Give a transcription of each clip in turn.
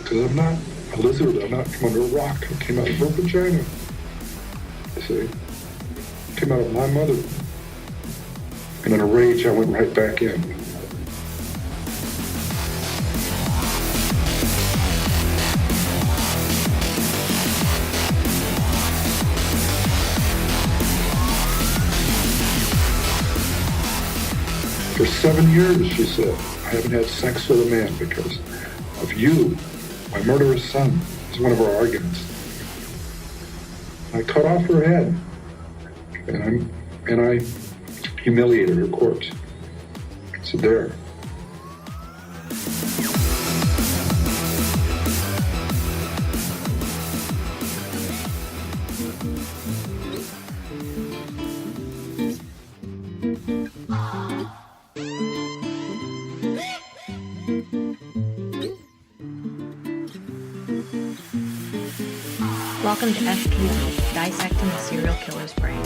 Because I'm not a lizard, I'm not from under a rock. I came out of her vagina. You see? I came out of my mother. And in a rage, I went right back in. For 7 years, she said, I haven't had sex with a man because of you, my murderous son. It's one of our arguments. I cut off her head, and I humiliated her corpse. So there. Welcome to SKB, Dissecting the Serial Killer's Brain.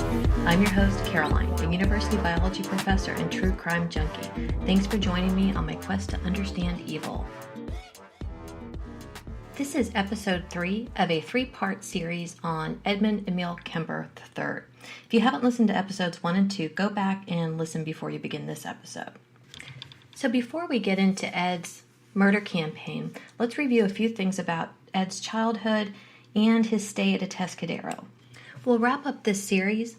I'm your host, Caroline, a university biology professor and true crime junkie. Thanks for joining me on my quest to understand evil. This is episode 3 of a 3-part series on Edmund Emil Kemper III. If you haven't listened to episodes 1 and 2, go back and listen before you begin this episode. So before we get into Ed's murder campaign, let's review a few things about Ed's childhood and his stay at a Atascadero. We'll wrap up this series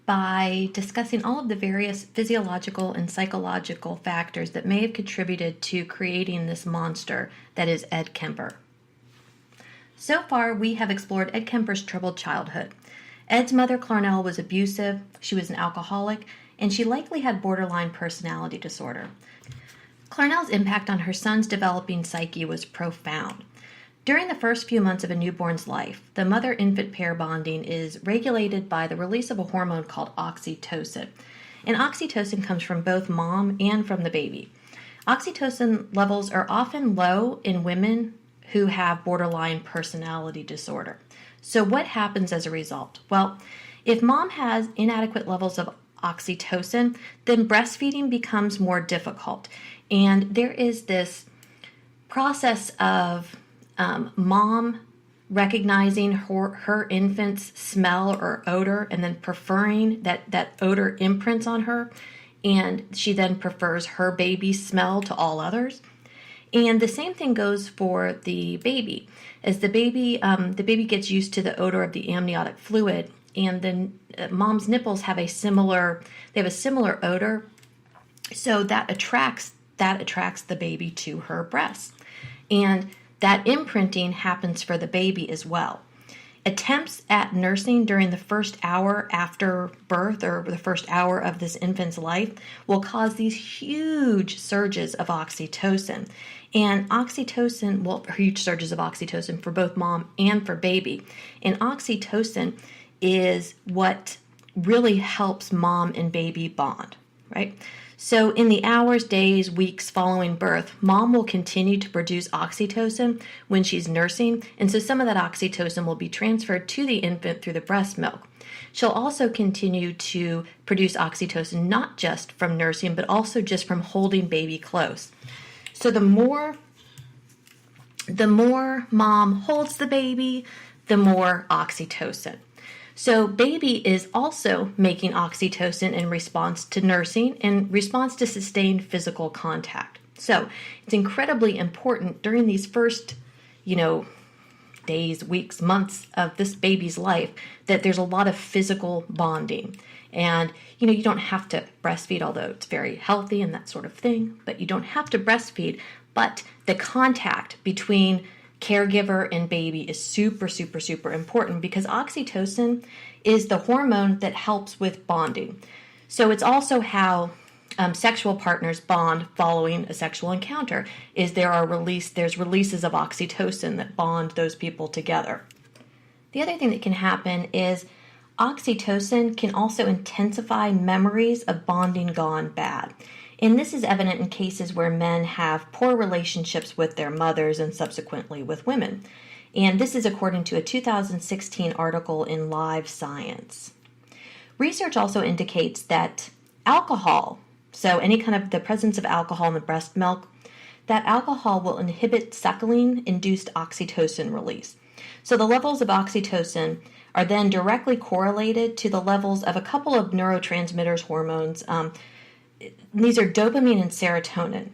by discussing all of the various physiological and psychological factors that may have contributed to creating this monster that is Ed Kemper. So far, we have explored Ed Kemper's troubled childhood. Ed's mother, Clarnell, was abusive, she was an alcoholic, and she likely had borderline personality disorder. Clarnell's impact on her son's developing psyche was profound. During the first few months of a newborn's life, the mother-infant pair bonding is regulated by the release of a hormone called oxytocin. And oxytocin comes from both mom and from the baby. Oxytocin levels are often low in women who have borderline personality disorder. So what happens as a result? Well, if mom has inadequate levels of oxytocin, then breastfeeding becomes more difficult. And there is this process of mom recognizing her infant's smell or odor and then preferring that odor imprints on her, and she then prefers her baby's smell to all others. And the same thing goes for the baby. As the baby gets used to the odor of the amniotic fluid, and then mom's nipples have a similar odor, so that attracts the baby to her breasts. And that imprinting happens for the baby as well. Attempts at nursing during the first hour after birth or the first hour of this infant's life will cause these huge surges of oxytocin. And huge surges of oxytocin for both mom and for baby. And oxytocin is what really helps mom and baby bond, right? So in the hours, days, weeks following birth, mom will continue to produce oxytocin when she's nursing, and so some of that oxytocin will be transferred to the infant through the breast milk. She'll also continue to produce oxytocin not just from nursing, but also just from holding baby close. So the more mom holds the baby, the more oxytocin. So baby is also making oxytocin in response to nursing and response to sustained physical contact. So it's incredibly important during these first, days, weeks, months of this baby's life that there's a lot of physical bonding. And, you don't have to breastfeed, although it's very healthy and that sort of thing, but you don't have to breastfeed. But the contact between caregiver and baby is super, super, super important because oxytocin is the hormone that helps with bonding. So it's also how sexual partners bond following a sexual encounter. There's releases of oxytocin that bond those people together. The other thing that can happen is oxytocin can also intensify memories of bonding gone bad. And this is evident in cases where men have poor relationships with their mothers and subsequently with women. And this is according to a 2016 article in Live Science. Research also indicates that alcohol, so any kind of the presence of alcohol in the breast milk, that alcohol will inhibit suckling-induced oxytocin release. So the levels of oxytocin are then directly correlated to the levels of a couple of neurotransmitters, hormones. These are dopamine and serotonin.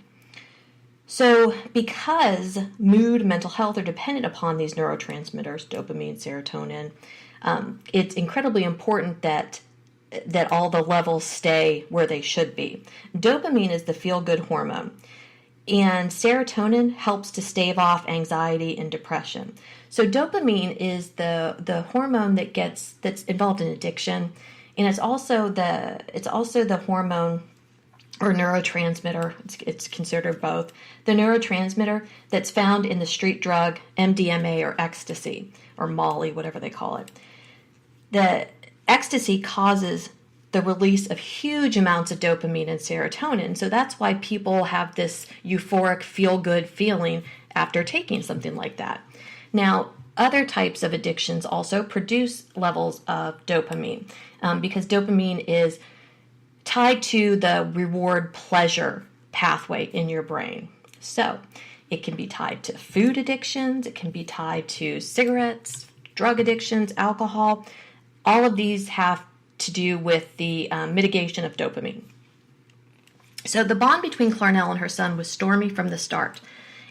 So because mood, mental health are dependent upon these neurotransmitters, dopamine, serotonin, it's incredibly important that all the levels stay where they should be. Dopamine is the feel-good hormone, and serotonin helps to stave off anxiety and depression. So dopamine is the hormone that's involved in addiction, and it's also the hormone or neurotransmitter. It's considered both. The neurotransmitter that's found in the street drug MDMA or ecstasy or Molly, whatever they call it. The ecstasy causes the release of huge amounts of dopamine and serotonin. So that's why people have this euphoric, feel-good feeling after taking something like that. Now, other types of addictions also produce levels of dopamine because dopamine is tied to the reward pleasure pathway in your brain. So it can be tied to food addictions, it can be tied to cigarettes, drug addictions, alcohol. All of these have to do with the mitigation of dopamine. So the bond between Clarnell and her son was stormy from the start.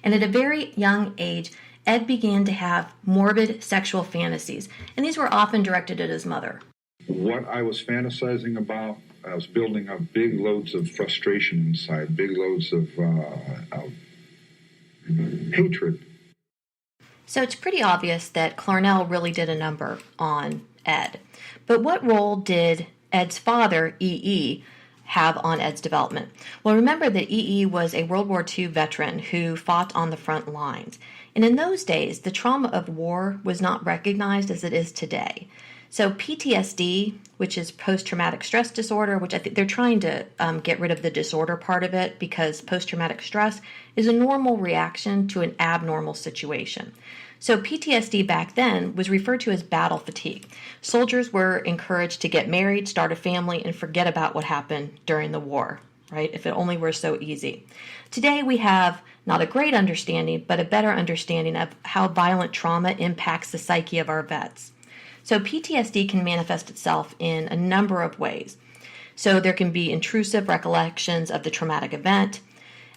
And at a very young age, Ed began to have morbid sexual fantasies. And these were often directed at his mother. What I was fantasizing about, I was building up big loads of frustration inside, big loads of hatred. So it's pretty obvious that Clarnell really did a number on Ed. But what role did Ed's father, E.E., have on Ed's development? Well, remember that E.E. was a World War II veteran who fought on the front lines. And in those days, the trauma of war was not recognized as it is today. So PTSD, which is post-traumatic stress disorder, which I think they're trying to get rid of the disorder part of it because post-traumatic stress is a normal reaction to an abnormal situation. So PTSD back then was referred to as battle fatigue. Soldiers were encouraged to get married, start a family, and forget about what happened during the war, right? If it only were so easy. Today we have not a great understanding, but a better understanding of how violent trauma impacts the psyche of our vets. So PTSD can manifest itself in a number of ways. So there can be intrusive recollections of the traumatic event.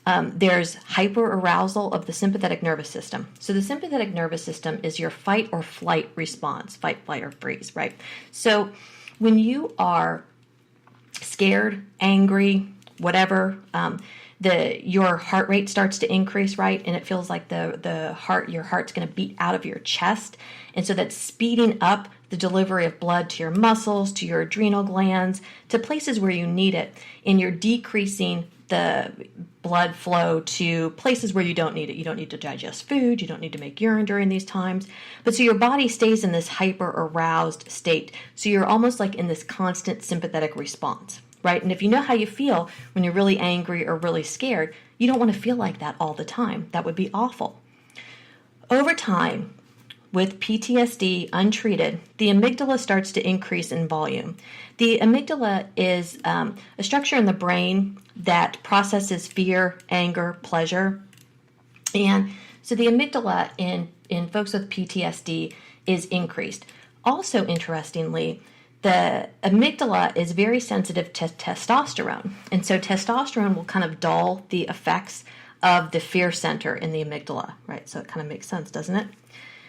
There's hyperarousal of the sympathetic nervous system. So the sympathetic nervous system is your fight or flight response, fight, flight, or freeze, right? So when you are scared, angry, whatever, your heart rate starts to increase, right? And it feels like your heart's going to beat out of your chest. And so that's speeding up the delivery of blood to your muscles, to your adrenal glands, to places where you need it. And you're decreasing the blood flow to places where you don't need it. You don't need to digest food. You don't need to make urine during these times. But so your body stays in this hyper-aroused state. So you're almost like in this constant sympathetic response, right? And if you know how you feel when you're really angry or really scared, you don't want to feel like that all the time. That would be awful. Over time, with PTSD untreated, the amygdala starts to increase in volume. The amygdala is a structure in the brain that processes fear, anger, pleasure. And so the amygdala in folks with PTSD is increased. Also, interestingly, the amygdala is very sensitive to testosterone. And so testosterone will kind of dull the effects of the fear center in the amygdala, right? So it kind of makes sense, doesn't it?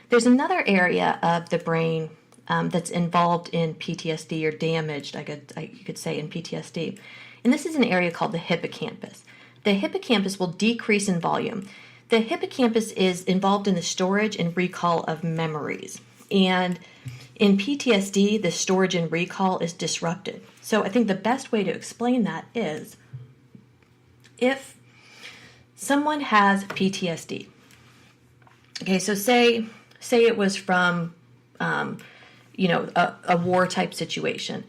There's another area of the brain that's involved in PTSD or damaged, you could say, in PTSD. And this is an area called the hippocampus. The hippocampus will decrease in volume. The hippocampus is involved in the storage and recall of memories. And in PTSD, the storage and recall is disrupted. So I think the best way to explain that is if someone has PTSD. Okay, so say it was from, a war type situation.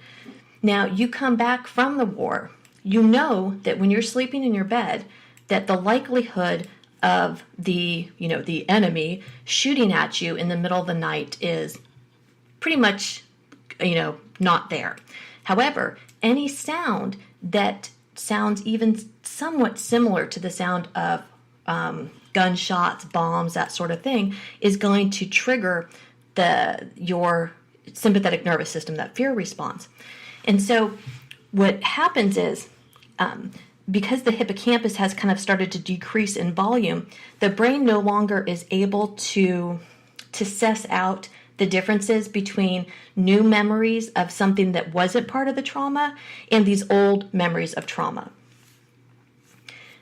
Now you come back from the war. You know that when you're sleeping in your bed, that the likelihood of the enemy shooting at you in the middle of the night is pretty much, not there. However, any sound that sounds even somewhat similar to the sound of gunshots, bombs, that sort of thing, is going to trigger your sympathetic nervous system, that fear response. And so what happens is, because the hippocampus has kind of started to decrease in volume, the brain no longer is able to suss out the differences between new memories of something that wasn't part of the trauma and these old memories of trauma.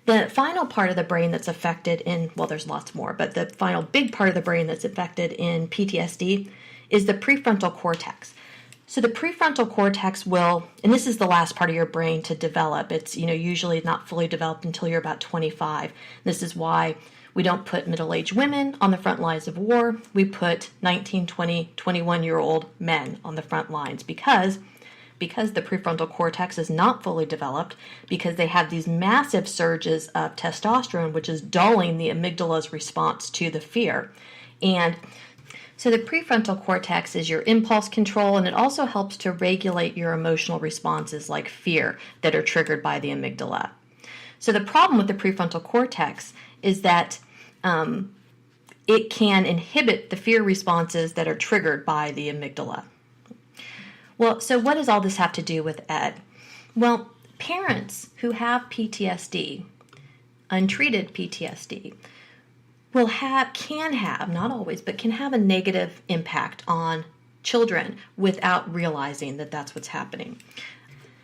The final part of the brain that's affected there's lots more, but the final big part of the brain that's affected in PTSD is the prefrontal cortex. So the prefrontal cortex and this is the last part of your brain to develop. It's, usually not fully developed until you're about 25. This is why we don't put middle-aged women on the front lines of war. We put 19, 20, 21-year-old men on the front lines because the prefrontal cortex is not fully developed, because they have these massive surges of testosterone, which is dulling the amygdala's response to the fear. And so the prefrontal cortex is your impulse control, and it also helps to regulate your emotional responses like fear that are triggered by the amygdala. So the problem with the prefrontal cortex is that it can inhibit the fear responses that are triggered by the amygdala. Well, so what does all this have to do with Ed? Well, parents who have PTSD, untreated PTSD, can have, not always, but can have a negative impact on children without realizing that that's what's happening.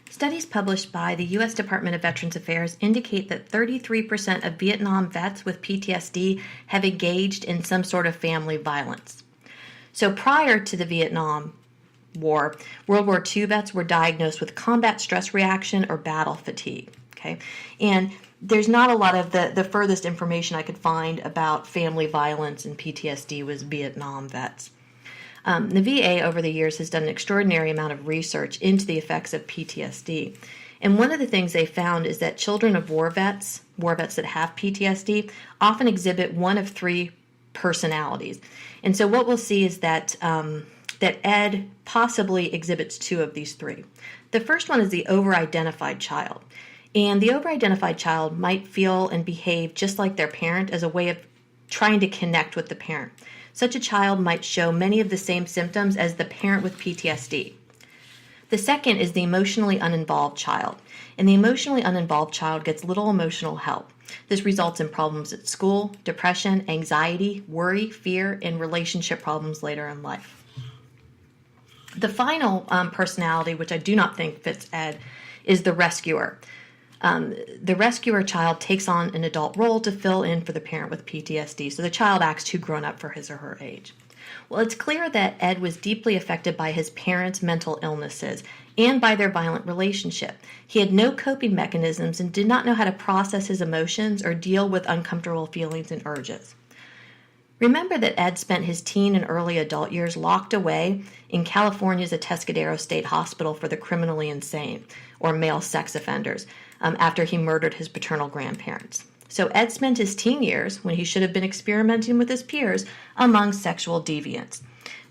Studies published by the U.S. Department of Veterans Affairs indicate that 33% of Vietnam vets with PTSD have engaged in some sort of family violence. So prior to the Vietnam War, World War II vets were diagnosed with combat stress reaction or battle fatigue. Okay, and there's not a lot of the furthest information I could find about family violence and PTSD was Vietnam vets. The VA over the years has done an extraordinary amount of research into the effects of PTSD. And one of the things they found is that children of war vets that have PTSD, often exhibit one of three personalities. And so what we'll see is that Ed possibly exhibits two of these three. The first one is the over-identified child. And the over-identified child might feel and behave just like their parent as a way of trying to connect with the parent. Such a child might show many of the same symptoms as the parent with PTSD. The second is the emotionally uninvolved child. And the emotionally uninvolved child gets little emotional help. This results in problems at school, depression, anxiety, worry, fear, and relationship problems later in life. The final personality, which I do not think fits Ed, is the rescuer. The rescuer child takes on an adult role to fill in for the parent with PTSD, so the child acts too grown up for his or her age. Well, it's clear that Ed was deeply affected by his parents' mental illnesses and by their violent relationship. He had no coping mechanisms and did not know how to process his emotions or deal with uncomfortable feelings and urges. Remember that Ed spent his teen and early adult years locked away in California's Atascadero State Hospital for the criminally insane, or male sex offenders, after he murdered his paternal grandparents. So Ed spent his teen years, when he should have been experimenting with his peers, among sexual deviants.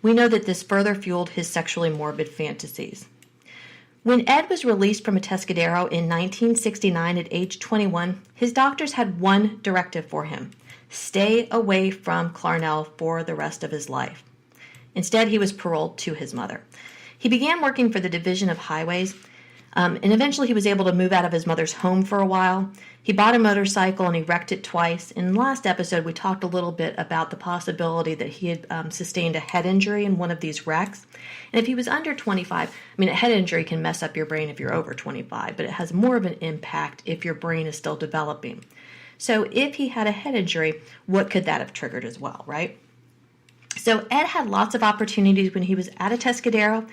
We know that this further fueled his sexually morbid fantasies. When Ed was released from Atascadero in 1969 at age 21, his doctors had one directive for him: stay away from Clarnell for the rest of his life. Instead, he was paroled to his mother. He began working for the Division of Highways, and eventually he was able to move out of his mother's home for a while. He bought a motorcycle and he wrecked it twice. In the last episode, we talked a little bit about the possibility that he had sustained a head injury in one of these wrecks. And if he was under 25, a head injury can mess up your brain if you're over 25, but it has more of an impact if your brain is still developing. So if he had a head injury, what could that have triggered as well, right? So Ed had lots of opportunities when he was at Atascadero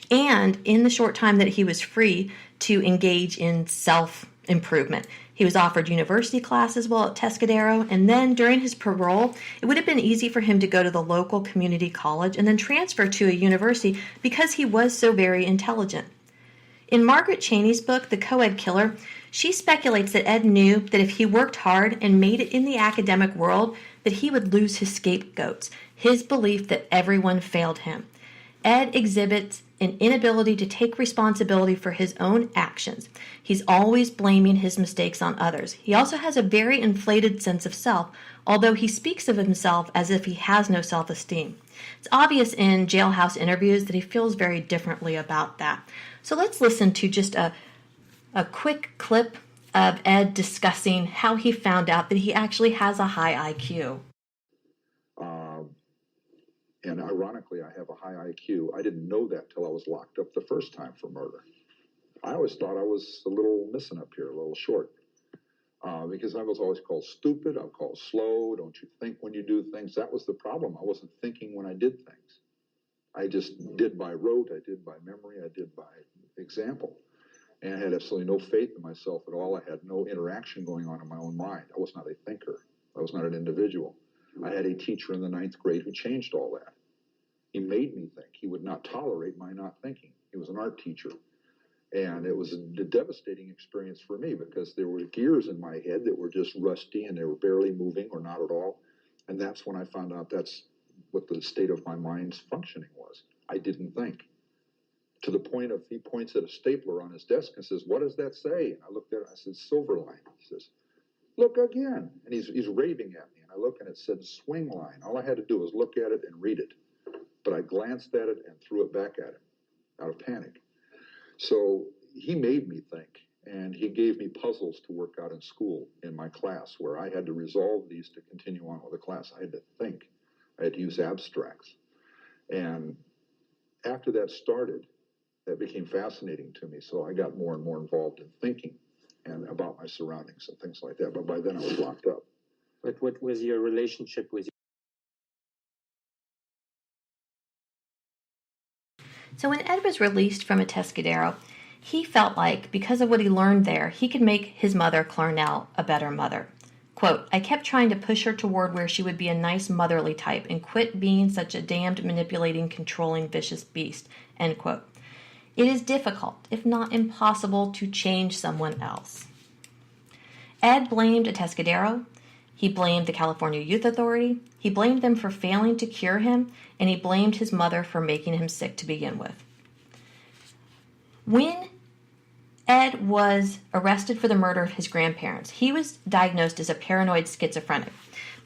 and in the short time that he was free to engage in self-improvement. He was offered university classes while at Atascadero, and then during his parole, it would have been easy for him to go to the local community college and then transfer to a university because he was so very intelligent. In Margaret Cheney's book, The Coed Killer, she speculates that Ed knew that if he worked hard and made it in the academic world, that he would lose his scapegoats, his belief that everyone failed him. Ed exhibits an inability to take responsibility for his own actions. He's always blaming his mistakes on others. He also has a very inflated sense of self, although he speaks of himself as if he has no self-esteem. It's obvious in jailhouse interviews that he feels very differently about that. So let's listen to just a quick clip of Ed discussing how he found out that he actually has a high IQ. And ironically, I have a high IQ. I didn't know that till I was locked up the first time for murder. I always thought I was a little missing up here, a little short. Because I was always called stupid, I'm called slow, don't you think when you do things? That was the problem. I wasn't thinking when I did things. I just did by rote, I did by memory, I did by example. And I had absolutely no faith in myself at all. I had no interaction going on in my own mind. I was not a thinker. I was not an individual. I had a teacher in the 9th grade who changed all that. He made me think. He would not tolerate my not thinking. He was an art teacher. And it was a devastating experience for me because there were gears in my head that were just rusty and they were barely moving or not at all. And that's when I found out that's what the state of my mind's functioning was. I didn't think. To the point of he points at a stapler on his desk and says, "What does that say?" And I looked at it, I said, "Silver line." He says, "Look again." And he's raving at me. And I look and it said swing line. All I had to do was look at it and read it. But I glanced at it and threw it back at him out of panic. So he made me think, and he gave me puzzles to work out in school in my class where I had to resolve these to continue on with the class. I had to think. I had to use abstracts. And after that started, that became fascinating to me. So I got more and more involved in thinking and about my surroundings and things like that. But by then I was locked up. But what was your relationship with? So when Ed was released from Atascadero, he felt like, because of what he learned there, he could make his mother, Clarnell, a better mother. Quote, "I kept trying to push her toward where she would be a nice motherly type and quit being such a damned manipulating, controlling, vicious beast." End quote. It is difficult, if not impossible, to change someone else. Ed blamed Atascadero. He blamed the California Youth Authority. He blamed them for failing to cure him, and he blamed his mother for making him sick to begin with. When Ed was arrested for the murder of his grandparents, he was diagnosed as a paranoid schizophrenic.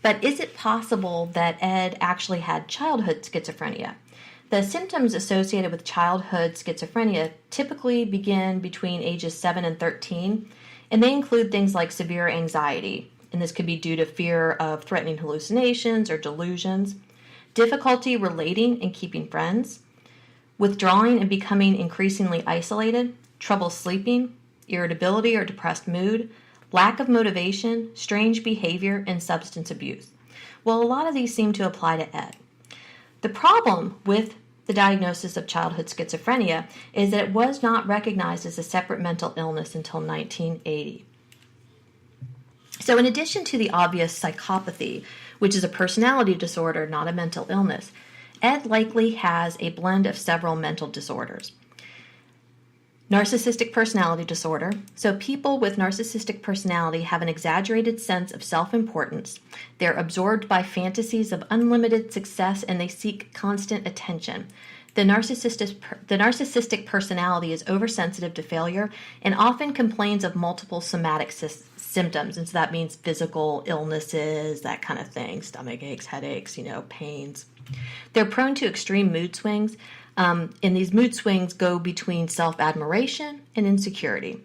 But is it possible that Ed actually had childhood schizophrenia? The symptoms associated with childhood schizophrenia typically begin between ages 7 and 13, and they include things like severe anxiety, and this could be due to fear of threatening hallucinations or delusions, difficulty relating and keeping friends, withdrawing and becoming increasingly isolated, trouble sleeping, irritability or depressed mood, lack of motivation, strange behavior, and substance abuse. Well, a lot of these seem to apply to Ed. The problem with the diagnosis of childhood schizophrenia is that it was not recognized as a separate mental illness until 1980. So in addition to the obvious psychopathy, which is a personality disorder, not a mental illness, Ed likely has a blend of several mental disorders. Narcissistic personality disorder. So people with narcissistic personality have an exaggerated sense of self-importance. They're absorbed by fantasies of unlimited success and they seek constant attention. The narcissistic personality is oversensitive to failure and often complains of multiple somatic symptoms. And so that means physical illnesses, that kind of thing, stomach aches, headaches, pains. They're prone to extreme mood swings. And these mood swings go between self-admiration and insecurity.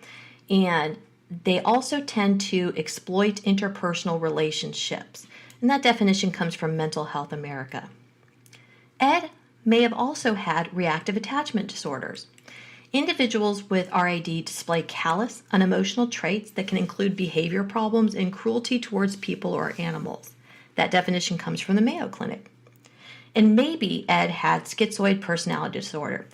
And they also tend to exploit interpersonal relationships. And that definition comes from Mental Health America. Ed may have also had reactive attachment disorders. Individuals with RAD display callous, unemotional traits that can include behavior problems and cruelty towards people or animals. That definition comes from the Mayo Clinic. And maybe Ed had schizoid personality disorder.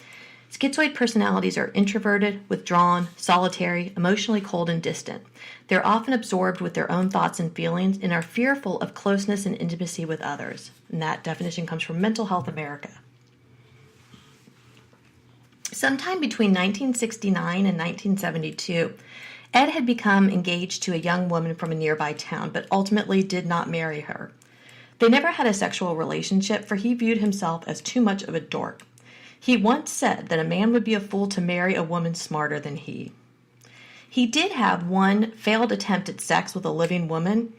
Schizoid personalities are introverted, withdrawn, solitary, emotionally cold, and distant. They're often absorbed with their own thoughts and feelings and are fearful of closeness and intimacy with others. And that definition comes from Mental Health America. Sometime between 1969 and 1972, Ed had become engaged to a young woman from a nearby town, but ultimately did not marry her. They never had a sexual relationship, for he viewed himself as too much of a dork. He once said that a man would be a fool to marry a woman smarter than he. He did have one failed attempt at sex with a living woman,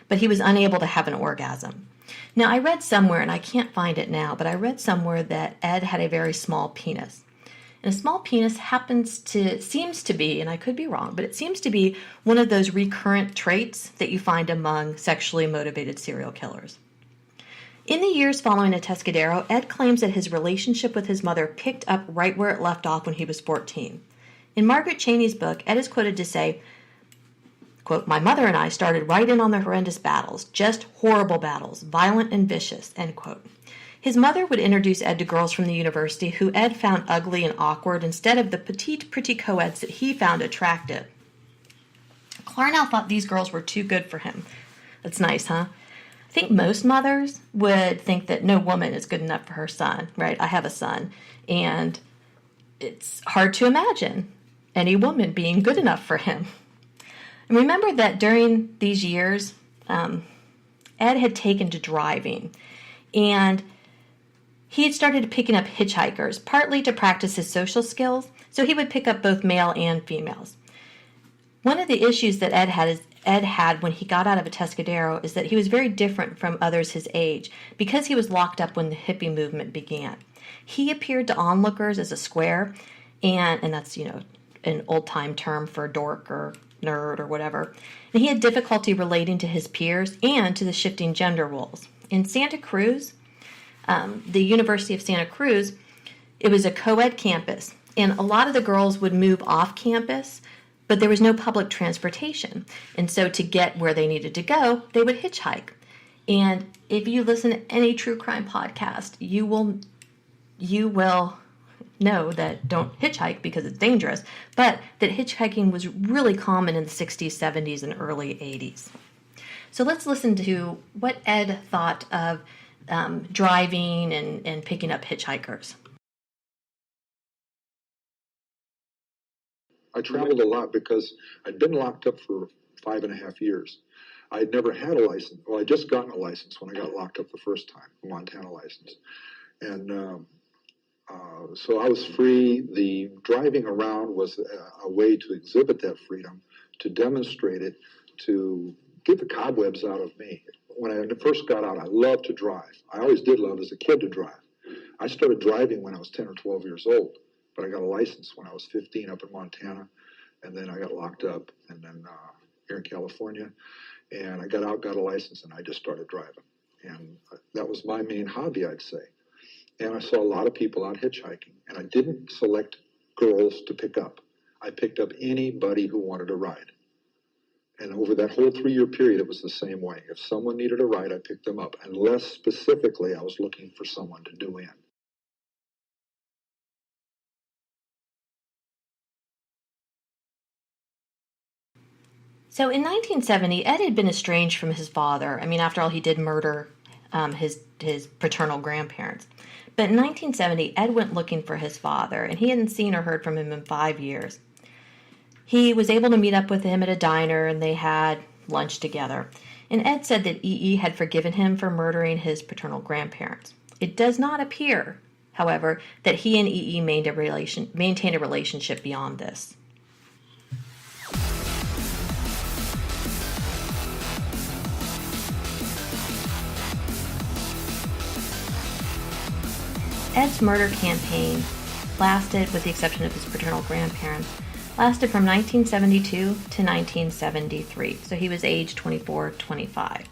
but he was unable to have an orgasm. Now, I read somewhere, and I can't find it now, but I read somewhere that Ed had a very small penis. And a small penis seems to be, and I could be wrong, but it seems to be one of those recurrent traits that you find among sexually motivated serial killers. In the years following Atascadero, Ed claims that his relationship with his mother picked up right where it left off when he was 14. In Margaret Cheney's book, Ed is quoted to say, quote, "My mother and I started right in on the horrendous battles, just horrible battles, violent and vicious," end quote. His mother would introduce Ed to girls from the university who Ed found ugly and awkward instead of the petite, pretty co-eds that he found attractive. Clarnell thought these girls were too good for him. That's nice, huh? I think most mothers would think that no woman is good enough for her son, right? I have a son, and it's hard to imagine any woman being good enough for him. And remember that during these years, Ed had taken to driving, and he had started picking up hitchhikers, partly to practice his social skills, so he would pick up both male and females. One of the issues that Ed had when he got out of Atascadero is that he was very different from others his age because he was locked up when the hippie movement began. He appeared to onlookers as a square, and that's, an old-time term for dork or nerd or whatever. And he had difficulty relating to his peers and to the shifting gender roles. In Santa Cruz, the University of Santa Cruz, it was a co-ed campus, and a lot of the girls would move off campus, but there was no public transportation. And so to get where they needed to go, they would hitchhike. And if you listen to any true crime podcast, you will know that don't hitchhike because it's dangerous, but that hitchhiking was really common in the 60s, 70s, and early 80s. So let's listen to what Ed thought of driving and picking up hitchhikers. I traveled a lot because I'd been locked up for 5.5 years. I had never had a license. Well, I just gotten a license when I got locked up the first time, a Montana license. And so I was free. The driving around was a way to exhibit that freedom, to demonstrate it, to get the cobwebs out of me. When I first got out, I loved to drive. I always did love as a kid to drive. I started driving when I was 10 or 12 years old, but I got a license when I was 15 up in Montana, and then I got locked up, and then here in California, and I got out, got a license, and I just started driving. And that was my main hobby, I'd say. And I saw a lot of people out hitchhiking, and I didn't select girls to pick up. I picked up anybody who wanted a ride. And over that whole 3-year period, it was the same way. If someone needed a ride, I picked them up, unless specifically I was looking for someone to do in. So in 1970, Ed had been estranged from his father. I mean, after all, he did murder his paternal grandparents. But in 1970, Ed went looking for his father, and he hadn't seen or heard from him in 5 years. He was able to meet up with him at a diner, and they had lunch together. And Ed said that E.E. had forgiven him for murdering his paternal grandparents. It does not appear, however, that he and E.E. maintained a relationship beyond this. Ed's murder campaign lasted, with the exception of his paternal grandparents, lasted from 1972 to 1973, so he was age 24, 25.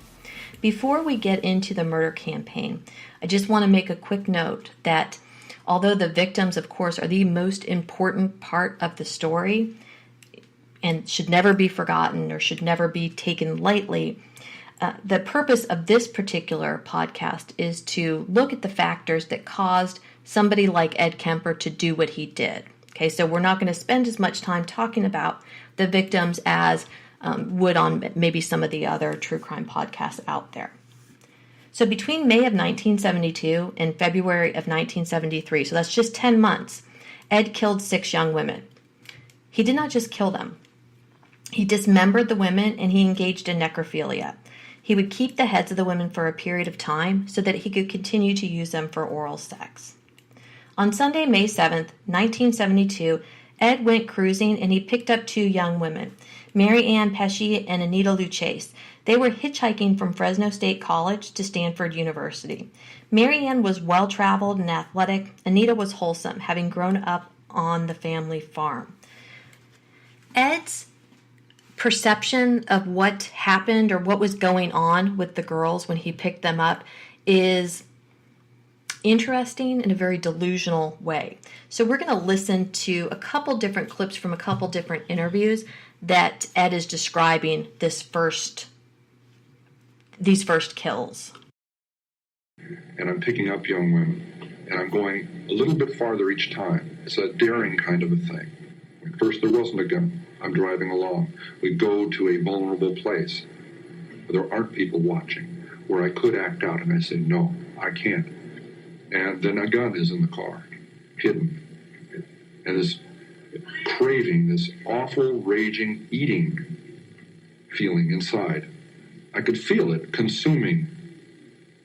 Before we get into the murder campaign, I just want to make a quick note that although the victims, of course, are the most important part of the story and should never be forgotten or should never be taken lightly, the purpose of this particular podcast is to look at the factors that caused somebody like Ed Kemper to do what he did. Okay, so we're not going to spend as much time talking about the victims as would on maybe some of the other true crime podcasts out there. So between May of 1972 and February of 1973, so that's just 10 months, Ed killed 6 young women. He did not just kill them. He dismembered the women and he engaged in necrophilia. He would keep the heads of the women for a period of time so that he could continue to use them for oral sex. On Sunday, May 7th, 1972, Ed went cruising and he picked up two young women, Mary Ann Pesci and Anita Luchase. They were hitchhiking from Fresno State College to Stanford University. Mary Ann was well-traveled and athletic. Anita was wholesome, having grown up on the family farm. Ed's perception of what happened or what was going on with the girls when he picked them up is interesting in a very delusional way. So we're going to listen to a couple different clips from a couple different interviews that Ed is describing these first kills. And I'm picking up young women, and I'm going a little bit farther each time. It's a daring kind of a thing. At first, there wasn't a gun. I'm driving along. We go to a vulnerable place where there aren't people watching, where I could act out, and I say, no, I can't. And then a gun is in the car, hidden. And this craving, this awful, raging, eating feeling inside. I could feel it consuming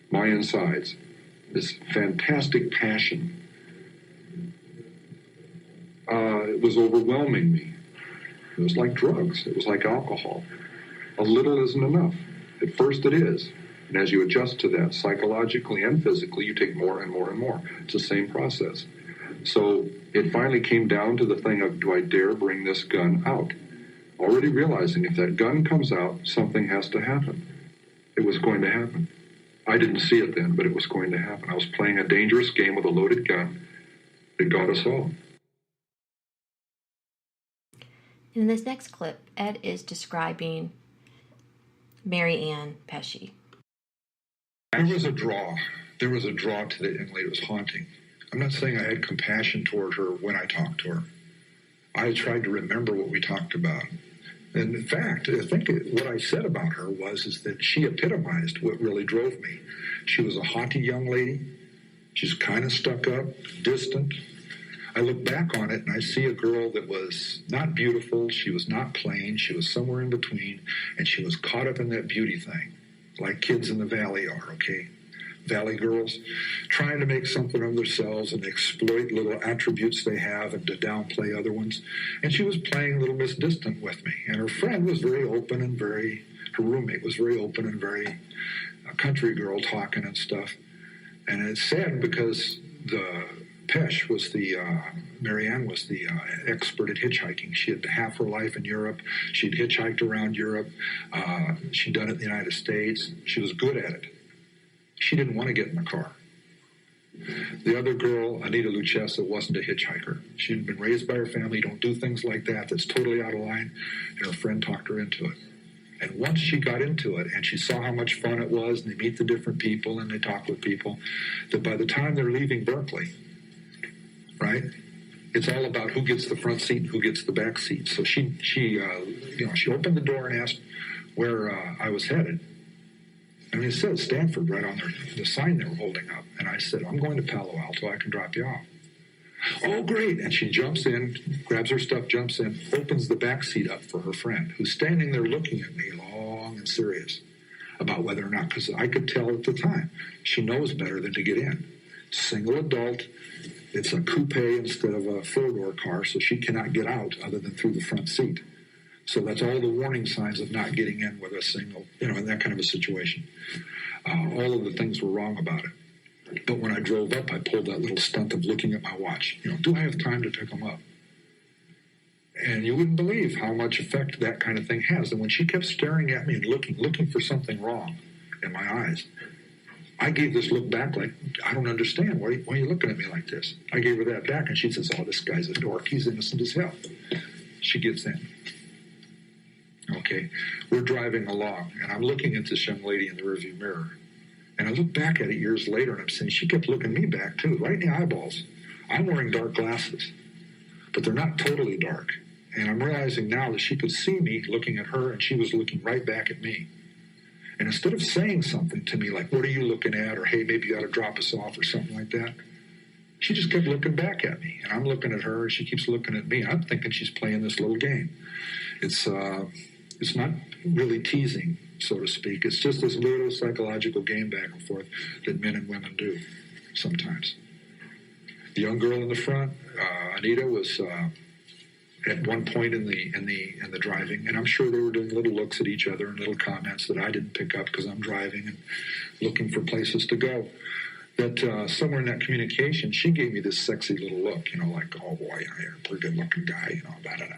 my insides. This fantastic passion. It was overwhelming me. It was like drugs. It was like alcohol. A little isn't enough. At first it is. And as you adjust to that psychologically and physically, you take more and more and more. It's the same process. So it finally came down to the thing of, do I dare bring this gun out? Already realizing if that gun comes out, something has to happen. It was going to happen. I didn't see it then, but it was going to happen. I was playing a dangerous game with a loaded gun that got us all. In this next clip, Ed is describing Mary Ann Pesci. There was a draw. There was a draw to the young lady. It was haunting. I'm not saying I had compassion toward her when I talked to her. I tried to remember what we talked about. And in fact, I think what I said about her is that she epitomized what really drove me. She was a haughty young lady. She's kind of stuck up, distant. I look back on it and I see a girl that was not beautiful. She was not plain. She was somewhere in between. And she was caught up in that beauty thing, like kids in the valley are, okay? Valley girls, trying to make something of themselves and exploit little attributes they have and to downplay other ones. And she was playing Little Miss Distant with me. And her friend was very open and her roommate was very open and very a country girl talking and stuff. And it's sad because Pesh was Mary Ann was the expert at hitchhiking. She had half her life in Europe. She'd hitchhiked around Europe. She'd done it in the United States. She was good at it. She didn't want to get in the car. The other girl, Anita Luchesa, wasn't a hitchhiker. She'd been raised by her family, don't do things like that. That's totally out of line. And her friend talked her into it. And once she got into it and she saw how much fun it was, and they meet the different people and they talk with people, that by the time they're leaving Berkeley, right, it's all about who gets the front seat and who gets the back seat. So she opened the door and asked where I was headed. And it said Stanford right on the sign they were holding up. And I said, I'm going to Palo Alto. I can drop you off. Oh, great. And she jumps in, grabs her stuff, jumps in, opens the back seat up for her friend, who's standing there looking at me long and serious about whether or not, because I could tell at the time, she knows better than to get in. Single adult. It's a coupe instead of a four-door car, so she cannot get out other than through the front seat. So that's all the warning signs of not getting in with a single, in that kind of a situation. All of the things were wrong about it. But when I drove up, I pulled that little stunt of looking at my watch. Do I have time to pick them up? And you wouldn't believe how much effect that kind of thing has. And when she kept staring at me and looking for something wrong in my eyes, I gave this look back like, I don't understand. Why are you looking at me like this? I gave her that back, and she says, oh, this guy's a dork. He's innocent as hell. She gets in. Okay, we're driving along, and I'm looking at this young lady in the rearview mirror. And I look back at it years later, and I'm saying, she kept looking me back, too, right in the eyeballs. I'm wearing dark glasses, but they're not totally dark. And I'm realizing now that she could see me looking at her, and she was looking right back at me. And instead of saying something to me like, what are you looking at? Or, hey, maybe you ought to drop us off or something like that, she just kept looking back at me. And I'm looking at her, and she keeps looking at me. I'm thinking she's playing this little game. It's not really teasing, so to speak. It's just this little psychological game back and forth that men and women do sometimes. The young girl in the front, Anita, was at one point in the driving, and I'm sure they were doing little looks at each other and little comments that I didn't pick up because I'm driving and looking for places to go. That somewhere in that communication, she gave me this sexy little look, like, oh boy, you're a pretty good-looking guy, blah, blah, blah.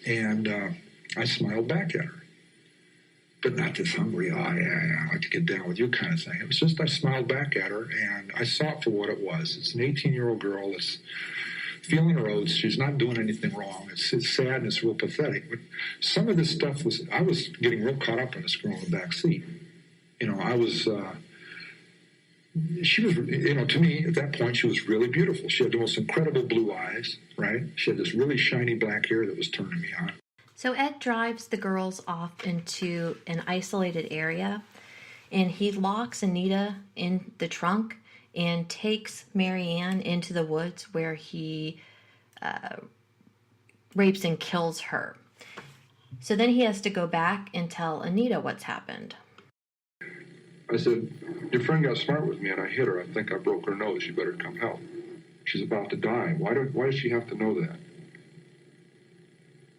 And I smiled back at her. But not this hungry, I like to get down with you kind of thing. It was just I smiled back at her, and I saw it for what it was. It's an 18-year-old girl that's feeling her oats. She's not doing anything wrong. It's sad and it's real pathetic. But some of this stuff I was getting real caught up in this girl in the back seat. She was, to me, at that point, she was really beautiful. She had the most incredible blue eyes, right? She had this really shiny black hair that was turning me on. So Ed drives the girls off into an isolated area, and he locks Anita in the trunk and takes Marianne into the woods where he rapes and kills her. So then he has to go back and tell Anita what's happened. I said, your friend got smart with me and I hit her. I think I broke her nose. You better come help. She's about to die. Why does she have to know that?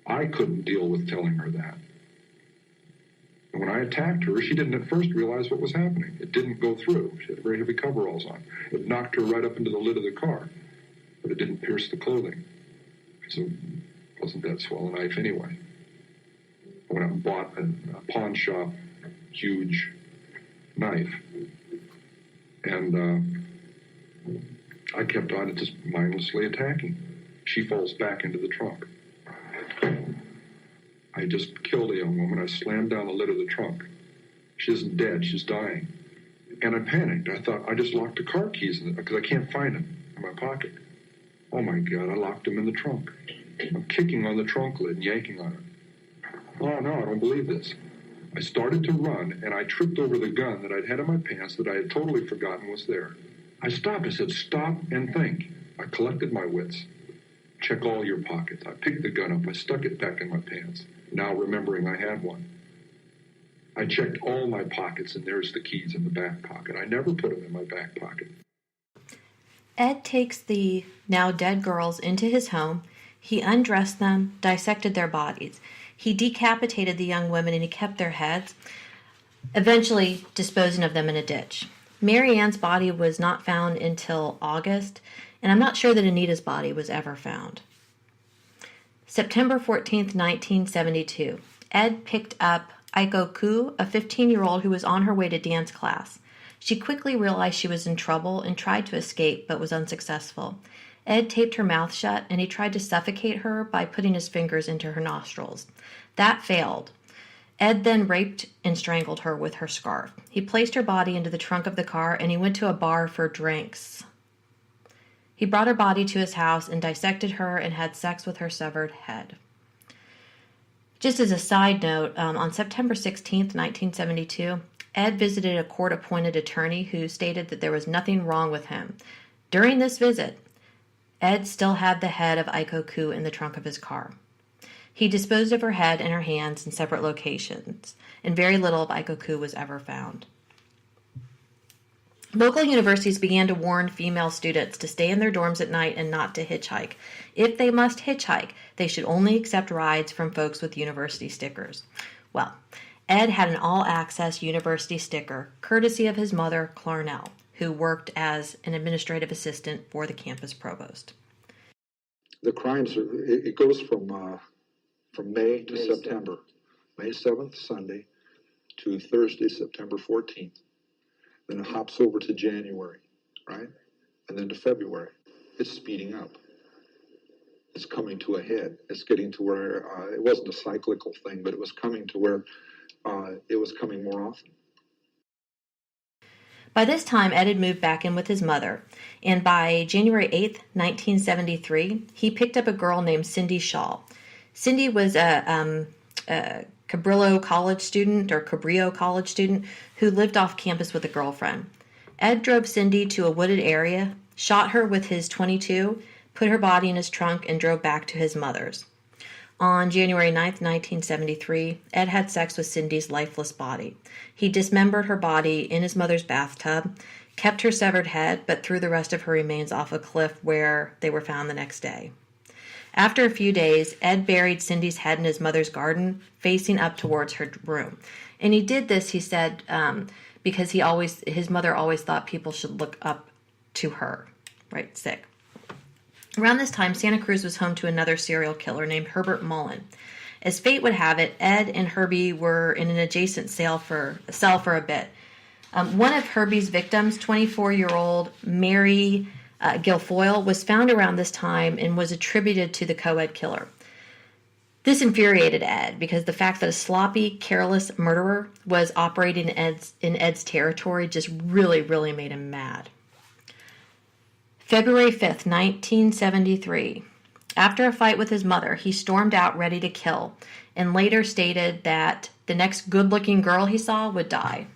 I couldn't deal with telling her that. And when I attacked her, she didn't at first realize what was happening. It didn't go through. She had very heavy coveralls on. It knocked her right up into the lid of the car, but it didn't pierce the clothing. So it wasn't that swell a knife anyway. I went out and bought a pawn shop, huge knife, and I kept on just mindlessly attacking. She falls back into the trunk. I just killed a young woman. I slammed down the lid of the trunk. She isn't dead. She's dying. And I panicked. I thought I just locked the car keys in it because I can't find them in my pocket. Oh, my God, I locked them in the trunk. I'm kicking on the trunk lid and yanking on it. Oh, no, I don't believe this. I started to run, and I tripped over the gun that I'd had in my pants that I had totally forgotten was there. I stopped. I said, stop and think. I collected my wits. Check all your pockets. I picked the gun up. I stuck it back in my pants, now remembering I had one. I checked all my pockets, and there's the keys in the back pocket. I never put them in my back pocket. Ed takes the now dead girls into his home. He undressed them, dissected their bodies. He decapitated the young women and he kept their heads, eventually disposing of them in a ditch. Marianne's body was not found until August, and I'm not sure that Anita's body was ever found. September 14th, 1972. Ed picked up Aiko Ku, a 15-year-old who was on her way to dance class. She quickly realized she was in trouble and tried to escape, but was unsuccessful. Ed taped her mouth shut, and he tried to suffocate her by putting his fingers into her nostrils. That failed. Ed then raped and strangled her with her scarf. He placed her body into the trunk of the car, and he went to a bar for drinks. He brought her body to his house and dissected her and had sex with her severed head. Just as a side note, on September 16th, 1972, Ed visited a court-appointed attorney who stated that there was nothing wrong with him. During this visit, Ed still had the head of Aiko Ku in the trunk of his car. He disposed of her head and her hands in separate locations, and very little of Aiko Ku was ever found. Local universities began to warn female students to stay in their dorms at night and not to hitchhike. If they must hitchhike, they should only accept rides from folks with university stickers. Well, Ed had an all-access university sticker, courtesy of his mother, Clarnell, who worked as an administrative assistant for the campus provost. The crimes, it goes from May to September. May 7th, Sunday, to Thursday, September 14th. Then it hops over to January, right? And then to February. It's speeding up. It's coming to a head. It's getting to where it wasn't a cyclical thing, but it was coming to where it was coming more often. By this time, Ed had moved back in with his mother, and by January 8th, 1973, he picked up a girl named Cindy Shaw. Cindy was a Cabrillo College student who lived off campus with a girlfriend. Ed drove Cindy to a wooded area, shot her with his .22, put her body in his trunk, and drove back to his mother's. On January 9th, 1973, Ed had sex with Cindy's lifeless body. He dismembered her body in his mother's bathtub, kept her severed head, but threw the rest of her remains off a cliff where they were found the next day. After a few days, Ed buried Cindy's head in his mother's garden, facing up towards her room. And he did this, he said, because his mother always thought people should look up to her. Right, sick. Around this time, Santa Cruz was home to another serial killer named Herbert Mullen. As fate would have it, Ed and Herbie were in an adjacent cell for a bit. One of Herbie's victims, 24-year-old Mary Guilfoyle, was found around this time and was attributed to the Coed Killer. This infuriated Ed because the fact that a sloppy, careless murderer was operating in Ed's territory just really, really made him mad. February 5th, 1973. After a fight with his mother, he stormed out ready to kill and later stated that the next good-looking girl he saw would die.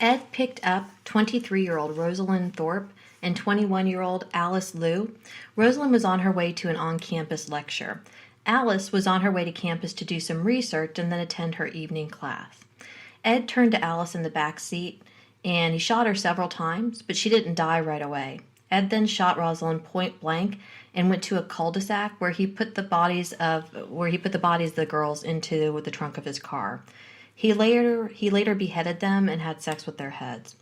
Ed picked up 23-year-old Rosalind Thorpe and 21-year-old Alice Liu. Rosalind was on her way to an on-campus lecture. Alice was on her way to campus to do some research and then attend her evening class. Ed turned to Alice in the back seat, and he shot her several times, but she didn't die right away. Ed then shot Rosalind point blank and went to a cul-de-sac where he put the bodies of the girls into the trunk of his car. He later beheaded them and had sex with their heads.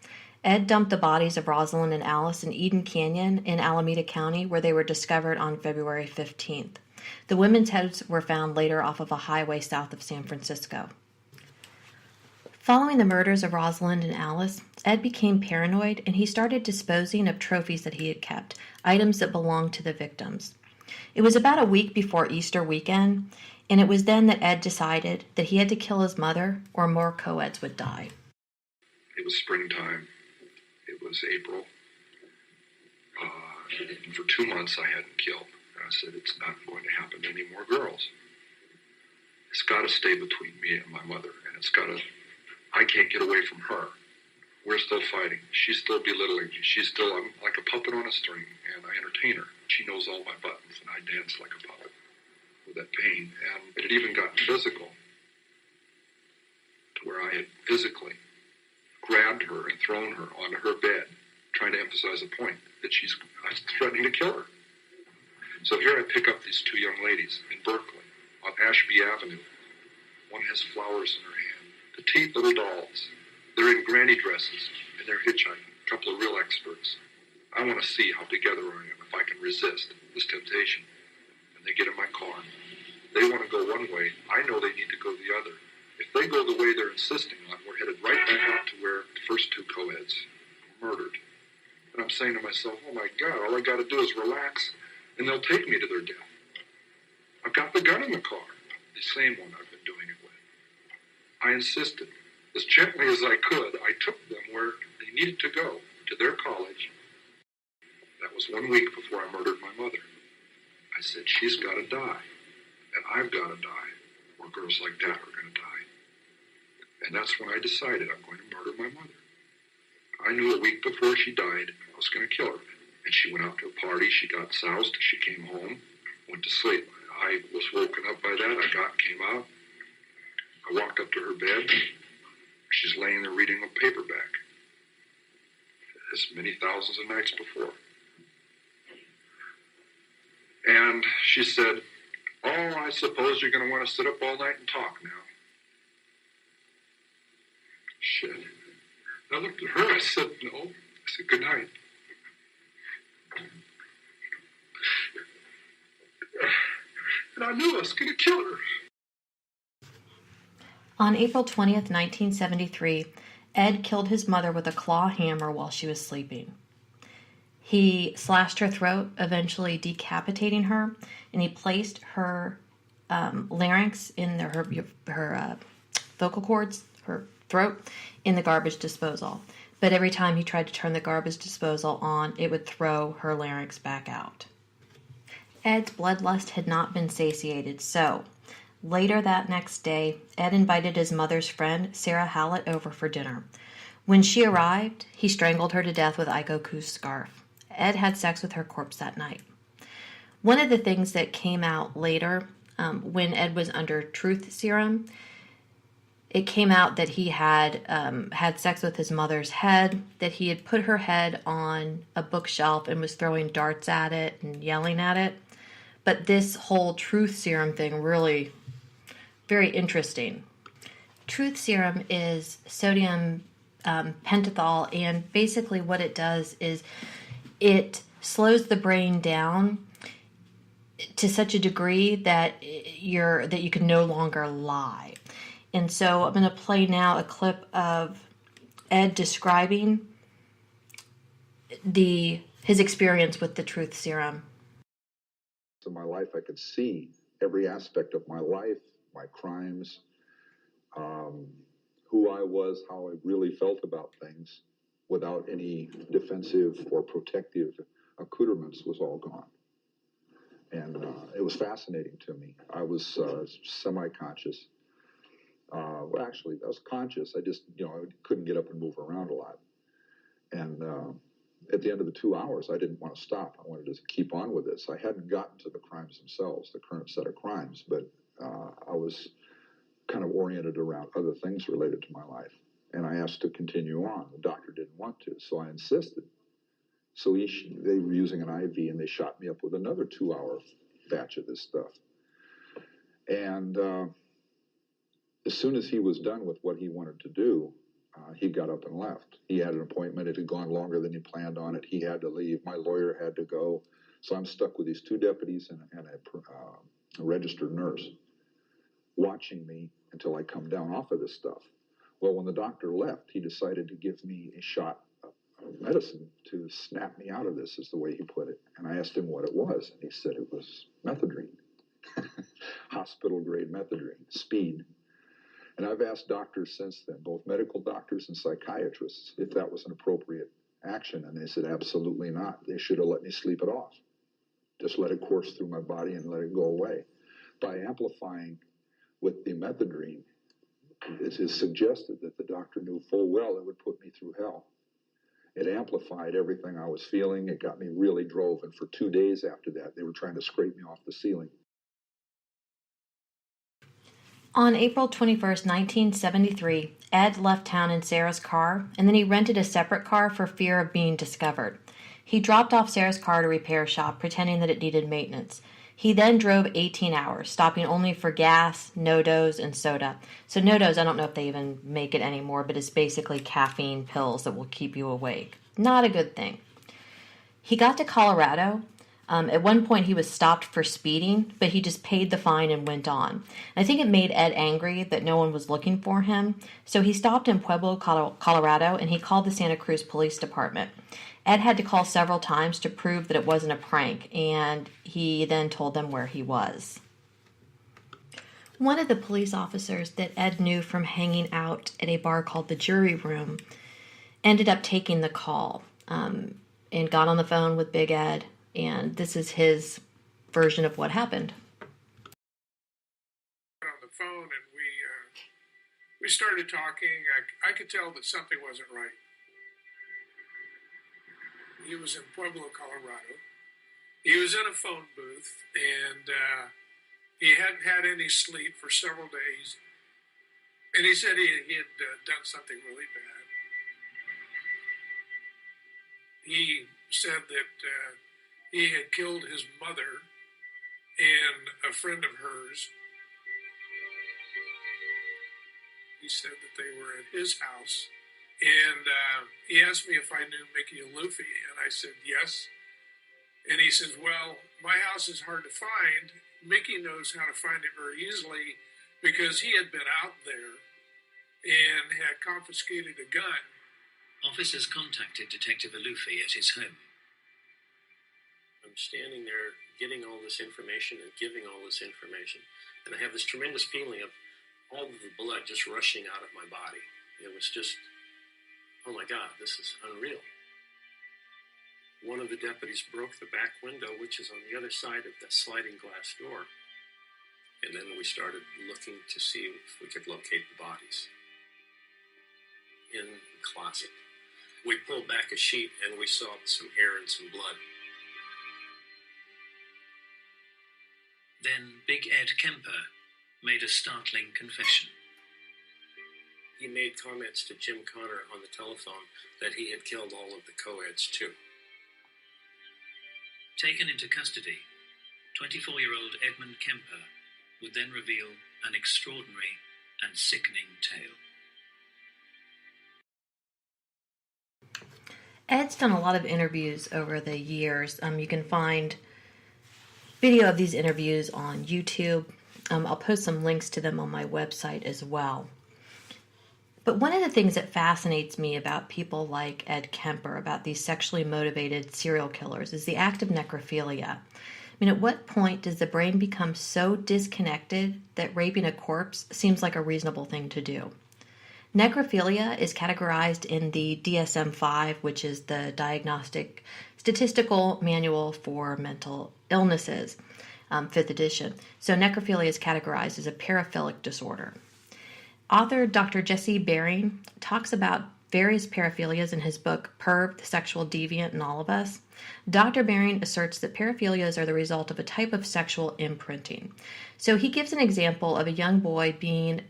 Ed dumped the bodies of Rosalind and Alice in Eden Canyon in Alameda County, where they were discovered on February 15th. The women's heads were found later off of a highway south of San Francisco. Following the murders of Rosalind and Alice, Ed became paranoid and he started disposing of trophies that he had kept, items that belonged to the victims. It was about a week before Easter weekend, and it was then that Ed decided that he had to kill his mother or more co-eds would die. It was springtime. It was April. And for 2 months I hadn't killed. And I said, it's not going to happen to any more girls. It's got to stay between me and my mother. And I can't get away from her. We're still fighting. She's still belittling me. I'm like a puppet on a string, and I entertain her. She knows all my buttons, and I dance like a puppet with that pain. And it had even gotten physical, to where I had physically grabbed her and thrown her onto her bed, trying to emphasize a point that I was threatening to kill her. So here I pick up these 2 young ladies in Berkeley on Ashby Avenue. One has flowers in her hand, petite little dolls. They're in granny dresses, and they're hitchhiking, a couple of real experts. I want to see how together I am, if I can resist this temptation. And they get in my car. They want to go one way. I know they need to go the other. If they go the way they're insisting on, we're headed right back out to where the first 2 co-eds were murdered. And I'm saying to myself, oh my God, all I got to do is relax, and they'll take me to their death. I've got the gun in the car, the same one I've been doing it with. I insisted. As gently as I could, I took them where they needed to go, to their college. That was 1 week before I murdered my mother. I said, she's got to die, and I've got to die, or girls like that are going to die. And that's when I decided I'm going to murder my mother. I knew a week before she died, I was going to kill her. And she went out to a party, she got soused, she came home, went to sleep. I was woken up by that, came out. I walked up to her bed. She's laying there reading a paperback, as many thousands of nights before. And she said, oh, I suppose you're going to want to sit up all night and talk now. Shit. I looked at her, I said, no. I said, good night. And I knew I was going to kill her. On April 20th, 1973, Ed killed his mother with a claw hammer while she was sleeping. He slashed her throat, eventually decapitating her, and he placed her larynx in her vocal cords, her throat, in the garbage disposal. But every time he tried to turn the garbage disposal on, it would throw her larynx back out. Ed's bloodlust had not been satiated, so later that next day, Ed invited his mother's friend, Sarah Hallett, over for dinner. When she arrived, he strangled her to death with Ikoku's scarf. Ed had sex with her corpse that night. One of the things that came out later, when Ed was under truth serum, It came out that he had had sex with his mother's head, that he had put her head on a bookshelf and was throwing darts at it and yelling at it. But this whole truth serum thing really very interesting. Truth serum is sodium pentothal, and basically what it does is it slows the brain down to such a degree that you can no longer lie. And so I'm going to play now a clip of Ed describing his experience with the truth serum. In my life, I could see every aspect of my life, my crimes, who I was, how I really felt about things, without any defensive or protective accoutrements, was all gone. And it was fascinating to me. I was semi-conscious. Well, actually, I was conscious. I just, I couldn't get up and move around a lot. And at the end of the 2 hours, I didn't want to stop. I wanted to keep on with this. I hadn't gotten to the crimes themselves, the current set of crimes, but I was kind of oriented around other things related to my life. And I asked to continue on. The doctor didn't want to, so I insisted. So they were using an IV, and they shot me up with another 2-hour batch of this stuff. And as soon as he was done with what he wanted to do, he got up and left. He had an appointment. It had gone longer than he planned on it. He had to leave. My lawyer had to go. So I'm stuck with these 2 deputies and a registered nurse watching me until I come down off of this stuff. Well, when the doctor left, he decided to give me a shot of medicine to snap me out of this, is the way he put it. And I asked him what it was, and he said it was methadone, hospital-grade methadone, speed. And I've asked doctors since then, both medical doctors and psychiatrists, if that was an appropriate action, and they said absolutely not. They should have let me sleep it off. Just let it course through my body and let it go away. By amplifying with the methadone, it is suggested that the doctor knew full well it would put me through hell. It amplified everything I was feeling. It got me really drove, and for 2 days after that, they were trying to scrape me off the ceiling. On April 21st, 1973, Ed left town in Sarah's car, and then he rented a separate car for fear of being discovered. He dropped off Sarah's car at a repair shop, pretending that it needed maintenance. He then drove 18 hours, stopping only for gas, no-dos, and soda. So no-dos, I don't know if they even make it anymore, but it's basically caffeine pills that will keep you awake. Not a good thing. He got to Colorado. At one point, he was stopped for speeding, but he just paid the fine and went on. I think it made Ed angry that no one was looking for him, so he stopped in Pueblo, Colorado, and he called the Santa Cruz Police Department. Ed had to call several times to prove that it wasn't a prank, and he then told them where he was. One of the police officers that Ed knew from hanging out at a bar called the Jury Room ended up taking the call and got on the phone with Big Ed, and this is his version of what happened. On the phone, and we started talking. I could tell that something wasn't right. He was in Pueblo, Colorado. He was in a phone booth, and he hadn't had any sleep for several days. And he said he had done something really bad. He said that he had killed his mother and a friend of hers. He said that they were at his house. And he asked me if I knew Mickey and Luffy, and I said yes. And he says, well, my house is hard to find. Mickey knows how to find it very easily because he had been out there and had confiscated a gun. Officers contacted Detective Luffy at his home. I'm standing there getting all this information and giving all this information, and I have this tremendous feeling of all of the blood just rushing out of my body. It was just... oh my God, this is unreal. One of the deputies broke the back window, which is on the other side of the sliding glass door. And then we started looking to see if we could locate the bodies in the closet. We pulled back a sheet and we saw some hair and some blood. Then Big Ed Kemper made a startling confession. he made comments to Jim Connor on the telephone that he had killed all of the co-eds too. Taken into custody, 24-year-old Edmund Kemper would then reveal an extraordinary and sickening tale. Ed's done a lot of interviews over the years. You can find video of these interviews on YouTube. I'll post some links to them on my website as well. But one of the things that fascinates me about people like Ed Kemper, about these sexually motivated serial killers, is the act of necrophilia. I mean, at what point does the brain become so disconnected that raping a corpse seems like a reasonable thing to do? Necrophilia is categorized in the DSM-5, which is the Diagnostic Statistical Manual for Mental Illnesses, 5th edition. So necrophilia is categorized as a paraphilic disorder. Author Dr. Jesse Bering talks about various paraphilias in his book, Perv, the Sexual Deviant in All of Us. Dr. Bering asserts that paraphilias are the result of a type of sexual imprinting. So he gives an example of a young boy being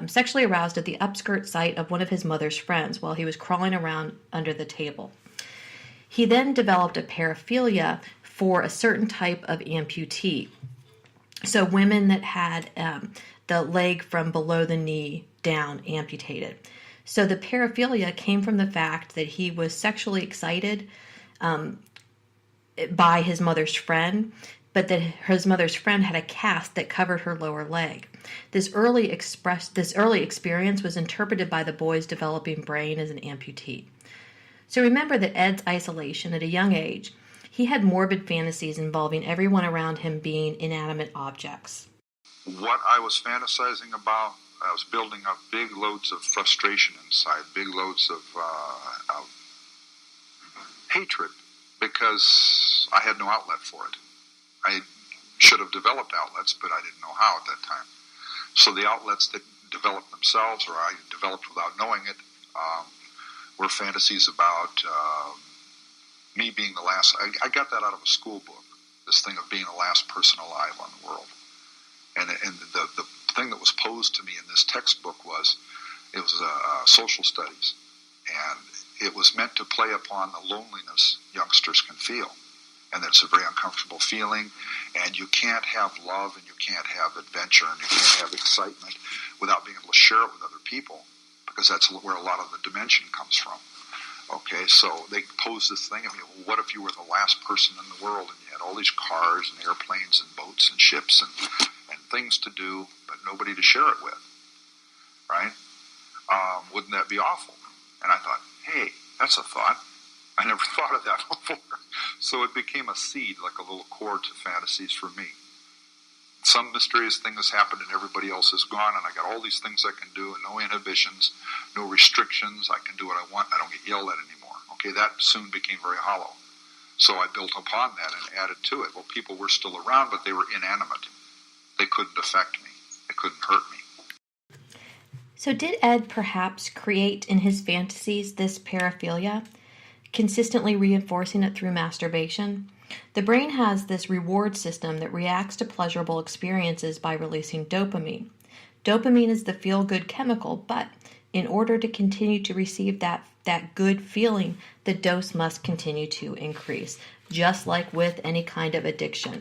sexually aroused at the upskirt site of one of his mother's friends while he was crawling around under the table. He then developed a paraphilia for a certain type of amputee. So women that had the leg from below the knee down amputated. So the paraphilia came from the fact that he was sexually excited by his mother's friend, but that his mother's friend had a cast that covered her lower leg. This early experience was interpreted by the boy's developing brain as an amputee. So remember that Ed's isolation at a young age, he had morbid fantasies involving everyone around him being inanimate objects. What I was fantasizing about, I was building up big loads of frustration inside, big loads of hatred, because I had no outlet for it. I should have developed outlets, but I didn't know how at that time. So the outlets that developed themselves, or I developed without knowing it, were fantasies about me being the last. I got that out of a school book, this thing of being the last person alive on the world. And the thing that was posed to me in this textbook was social studies, and it was meant to play upon the loneliness youngsters can feel, and that it's a very uncomfortable feeling, and you can't have love, and you can't have adventure, and you can't have excitement without being able to share it with other people, because that's where a lot of the dimension comes from. Okay, so they posed this thing. I mean, well, what if you were the last person in the world, and you had all these cars and airplanes and boats and ships and things to do, but nobody to share it with, right? Wouldn't that be awful? And I thought, hey, that's a thought. I never thought of that before. So it became a seed, like a little core to fantasies for me. Some mysterious thing has happened and everybody else is gone, and I got all these things I can do, and no inhibitions, no restrictions. I can do what I want. I don't get yelled at anymore. Okay, that soon became very hollow. So I built upon that and added to it. Well, people were still around, but they were inanimate. They couldn't affect me. They couldn't hurt me. So did Ed perhaps create in his fantasies this paraphilia, consistently reinforcing it through masturbation? The brain has this reward system that reacts to pleasurable experiences by releasing dopamine. Dopamine is the feel-good chemical, but in order to continue to receive that good feeling, the dose must continue to increase, just like with any kind of addiction.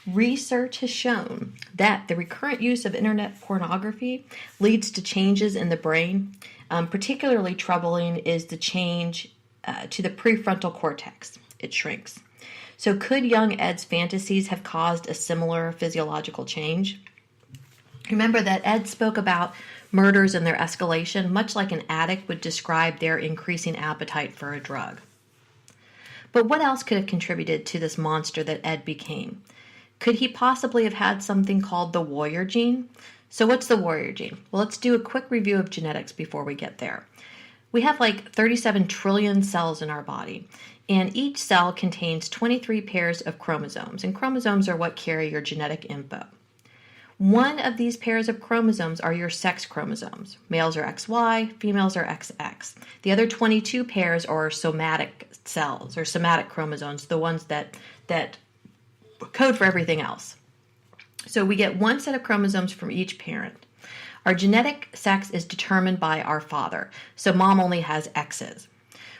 Research has shown that the recurrent use of internet pornography leads to changes in the brain. Particularly troubling is the change to the prefrontal cortex. It shrinks. So could young Ed's fantasies have caused a similar physiological change? Remember that Ed spoke about murders and their escalation, much like an addict would describe their increasing appetite for a drug. But what else could have contributed to this monster that Ed became? Could he possibly have had something called the warrior gene? So what's the warrior gene? Well, let's do a quick review of genetics before we get there. We have like 37 trillion cells in our body, and each cell contains 23 pairs of chromosomes, and chromosomes are what carry your genetic info. One of these pairs of chromosomes are your sex chromosomes. Males are XY, females are XX. The other 22 pairs are somatic cells, or somatic chromosomes, the ones that code for everything else. So we get one set of chromosomes from each parent. Our genetic sex is determined by our father, so mom only has X's.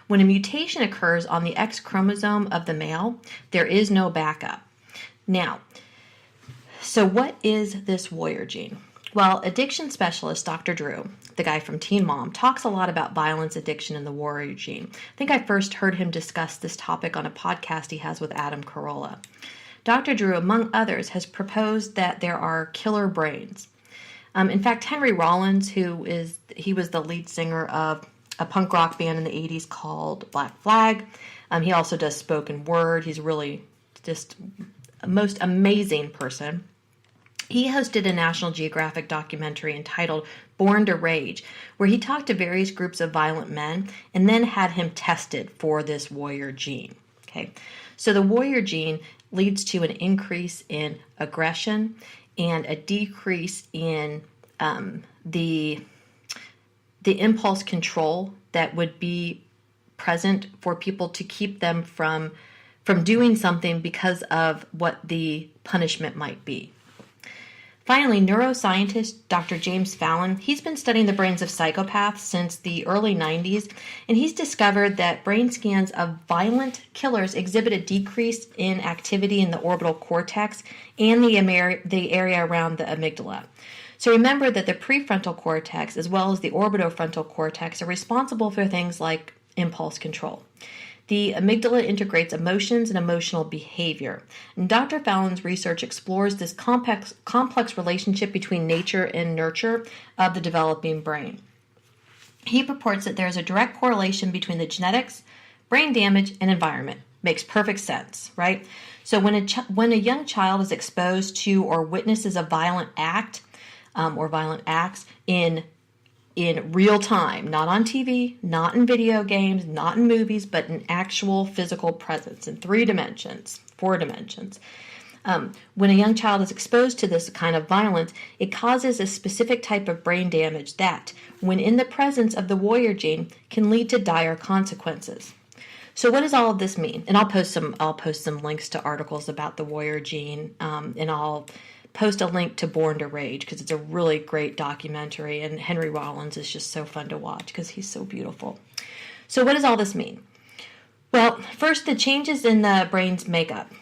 When a mutation occurs on the X chromosome of the male, there is no backup. Now, so what is this warrior gene? Well, addiction specialist Dr. Drew, the guy from Teen Mom, talks a lot about violence, addiction, and the warrior gene. I think I first heard him discuss this topic on a podcast he has with Adam Carolla. Dr. Drew, among others, has proposed that there are killer brains. In fact, Henry Rollins, he was the lead singer of a punk rock band in the 80s called Black Flag. He also does spoken word. He's really just a most amazing person. He hosted a National Geographic documentary entitled Born to Rage, where he talked to various groups of violent men and then had him tested for this warrior gene. Okay, so the warrior gene leads to an increase in aggression and a decrease in the impulse control that would be present for people to keep them from doing something because of what the punishment might be. Finally, neuroscientist Dr. James Fallon, he's been studying the brains of psychopaths since the early 90s, and he's discovered that brain scans of violent killers exhibit a decrease in activity in the orbital cortex and the area around the amygdala. So remember that the prefrontal cortex as well as the orbitofrontal cortex are responsible for things like impulse control. The amygdala integrates emotions and emotional behavior. And Dr. Fallon's research explores this complex relationship between nature and nurture of the developing brain. He purports that there is a direct correlation between the genetics, brain damage, and environment. Makes perfect sense, right? So when a young child is exposed to or witnesses a violent act or violent acts in real time, not on TV, not in video games, not in movies, but in actual physical presence in 3 dimensions, 4 dimensions. When a young child is exposed to this kind of violence, it causes a specific type of brain damage that, when in the presence of the warrior gene, can lead to dire consequences. So what does all of this mean? And I'll post some links to articles about the warrior gene, and I'll post a link to Born to Rage because it's a really great documentary, and Henry Rollins is just so fun to watch because he's so beautiful. So what does all this mean? Well, first, the changes in the brain's makeup.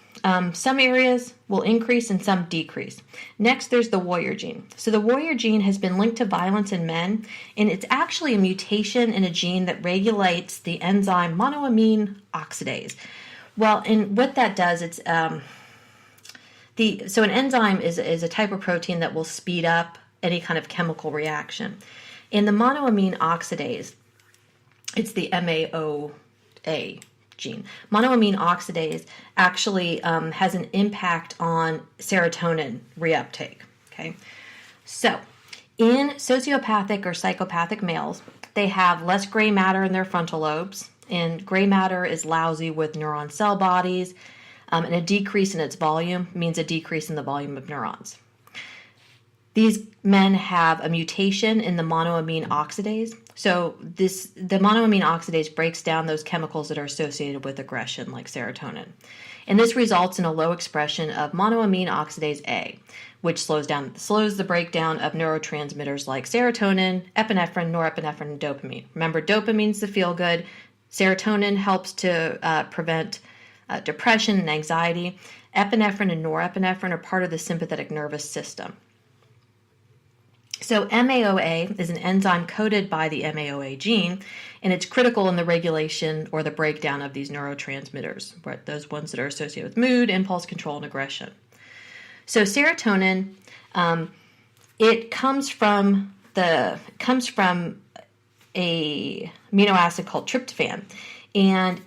Some areas will increase and some decrease. Next, there's the warrior gene. So the warrior gene has been linked to violence in men, and it's actually a mutation in a gene that regulates the enzyme monoamine oxidase. Well, and what that does, it's so an enzyme is a type of protein that will speed up any kind of chemical reaction. In the monoamine oxidase, it's the MAOA gene. Monoamine oxidase actually has an impact on serotonin reuptake. Okay, so in sociopathic or psychopathic males, they have less gray matter in their frontal lobes, and gray matter is lousy with neuron cell bodies. And a decrease in its volume means a decrease in the volume of neurons. These men have a mutation in the monoamine oxidase. So the monoamine oxidase breaks down those chemicals that are associated with aggression, like serotonin. And this results in a low expression of monoamine oxidase A, which slows the breakdown of neurotransmitters like serotonin, epinephrine, norepinephrine, and dopamine. Remember, dopamine's the feel-good. Serotonin helps to prevent depression and anxiety. Epinephrine and norepinephrine are part of the sympathetic nervous system. So MAOA is an enzyme coded by the MAOA gene, and it's critical in the regulation or the breakdown of these neurotransmitters, right? Those ones that are associated with mood, impulse control, and aggression. So serotonin, it comes from a amino acid called tryptophan, and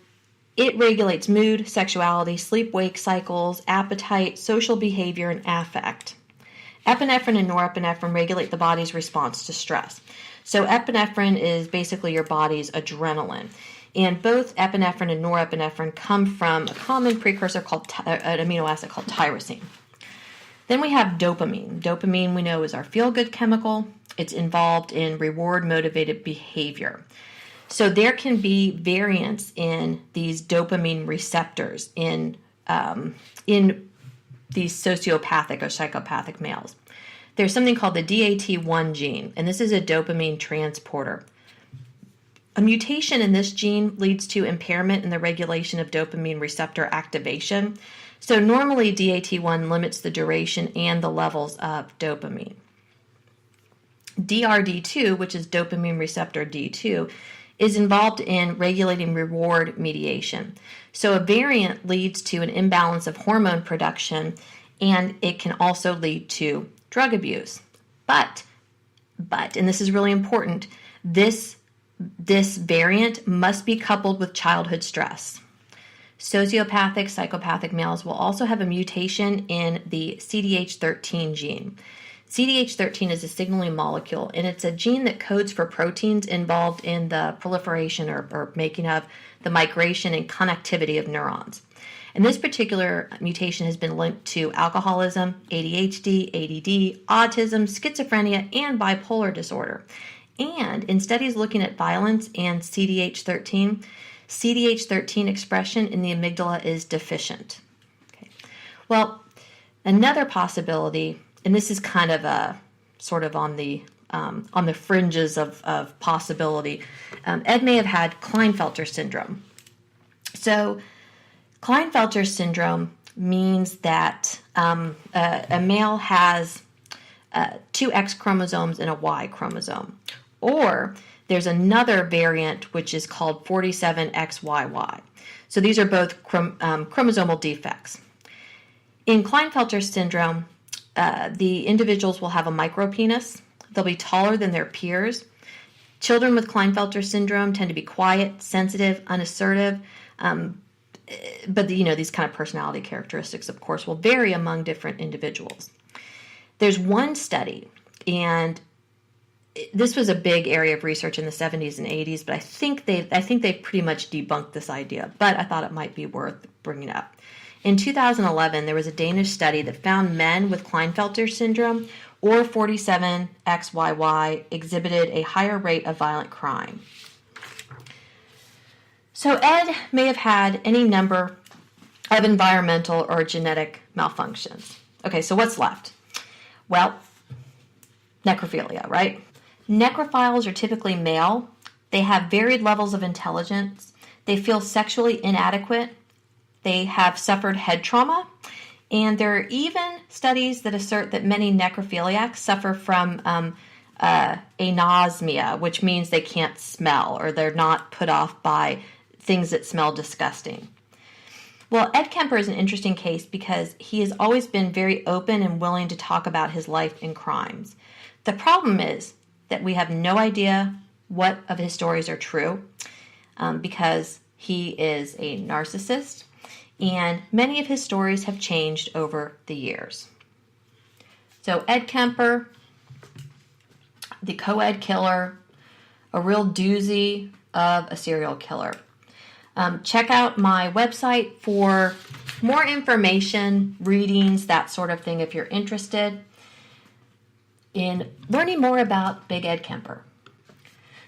it regulates mood, sexuality, sleep-wake cycles, appetite, social behavior, and affect. Epinephrine and norepinephrine regulate the body's response to stress. So epinephrine is basically your body's adrenaline. And both epinephrine and norepinephrine come from a common precursor called an amino acid called tyrosine. Then we have dopamine. Dopamine, we know, is our feel-good chemical. It's involved in reward-motivated behavior. So there can be variants in these dopamine receptors in these sociopathic or psychopathic males. there's something called the DAT1 gene, and this is a dopamine transporter. A mutation in this gene leads to impairment in the regulation of dopamine receptor activation. So normally DAT1 limits the duration and the levels of dopamine. DRD2, which is dopamine receptor D2, is involved in regulating reward mediation. So a variant leads to an imbalance of hormone production, and it can also lead to drug abuse. But, and this is really important, this variant must be coupled with childhood stress. Sociopathic, psychopathic males will also have a mutation in the CDH13 gene. CDH13 is a signaling molecule, and it's a gene that codes for proteins involved in the proliferation or making of the migration and connectivity of neurons. And this particular mutation has been linked to alcoholism, ADHD, ADD, autism, schizophrenia, and bipolar disorder. And in studies looking at violence and CDH13 expression in the amygdala is deficient. Okay. Well, another possibility, and this is kind of a sort of on the fringes of possibility, Ed may have had Klinefelter syndrome. So Klinefelter syndrome means that a male has two X chromosomes and a Y chromosome. Or there's another variant which is called 47XYY. So these are both chromosomal defects. In Klinefelter syndrome, the individuals will have a micropenis. They'll be taller than their peers. Children with Klinefelter syndrome tend to be quiet, sensitive, unassertive, but these kind of personality characteristics, of course, will vary among different individuals. There's one study, and this was a big area of research in the 70s and 80s, but I think they've pretty much debunked this idea, but I thought it might be worth bringing up. In 2011, there was a Danish study that found men with Klinefelter syndrome or 47XYY exhibited a higher rate of violent crime. So Ed may have had any number of environmental or genetic malfunctions. Okay, so what's left? Well, necrophilia, right? Necrophiles are typically male. They have varied levels of intelligence. They feel sexually inadequate. They have suffered head trauma. And there are even studies that assert that many necrophiliacs suffer from anosmia, which means they can't smell or they're not put off by things that smell disgusting. Well, Ed Kemper is an interesting case because he has always been very open and willing to talk about his life and crimes. The problem is that we have no idea what of his stories are true because he is a narcissist, and many of his stories have changed over the years. So Ed Kemper, the Coed Killer, a real doozy of a serial killer. Check out my website for more information, readings, that sort of thing if you're interested in learning more about Big Ed Kemper.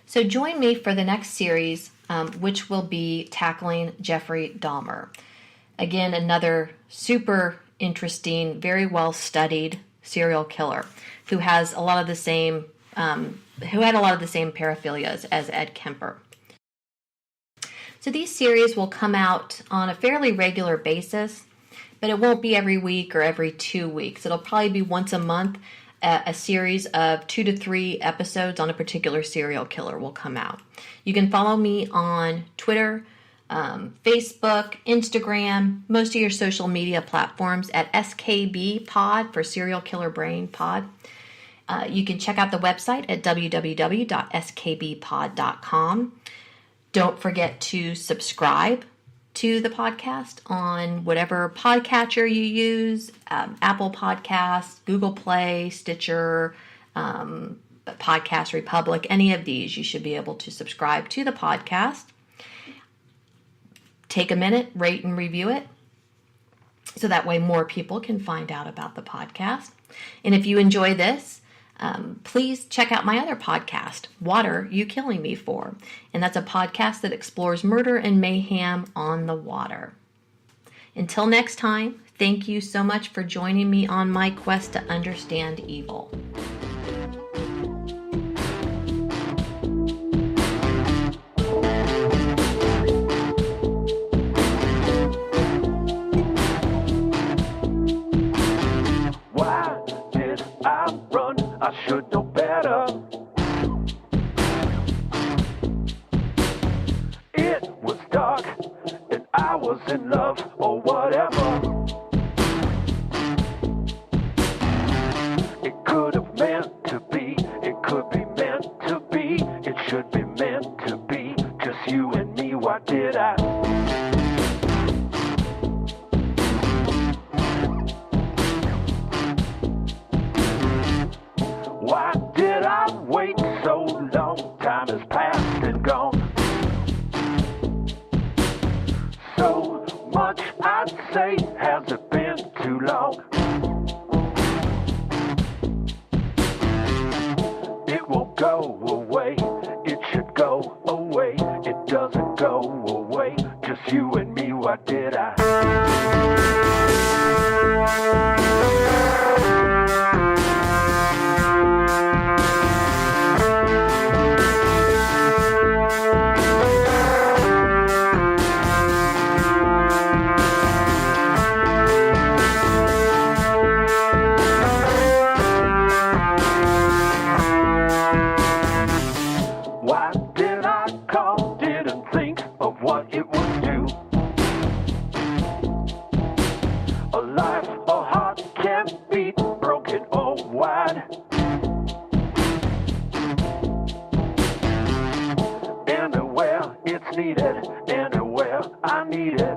So join me for the next series, which will be tackling Jeffrey Dahmer. Again, another super interesting, very well studied serial killer who has a lot of the same, who had a lot of the same paraphilias as Ed Kemper. So these series will come out on a fairly regular basis, but it won't be every week or every 2 weeks. It'll probably be once a month. A series of 2 to 3 episodes on a particular serial killer will come out. You can follow me on Twitter, Facebook, Instagram, most of your social media platforms at SKB Pod for Serial Killer Brain Pod. You can check out the website at www.skbpod.com. Don't forget to subscribe to the podcast on whatever podcatcher you use, Apple Podcasts, Google Play, Stitcher, Podcast Republic, any of these. You should be able to subscribe to the podcast. Take a minute, rate and review it, so that way more people can find out about the podcast. And if you enjoy this, please check out my other podcast, What Are You Killing Me For? And that's a podcast that explores murder and mayhem on the water. Until next time, Thank you so much for joining me on my quest to understand evil. Why did I run? I should know better. It was dark and I was in love or whatever. It could have meant to be, it could be meant to be, it should be meant to be, just you and me. Why did I? Why did I wait so long? Time has passed and gone. So much I'd say, has it been too long? It won't go away, it should go away. It doesn't go away, just you and me. Why did I? Why did I call? Didn't think of what it would do. A life, a heart can't beat, broken or wide. Anywhere it's needed, anywhere I need it.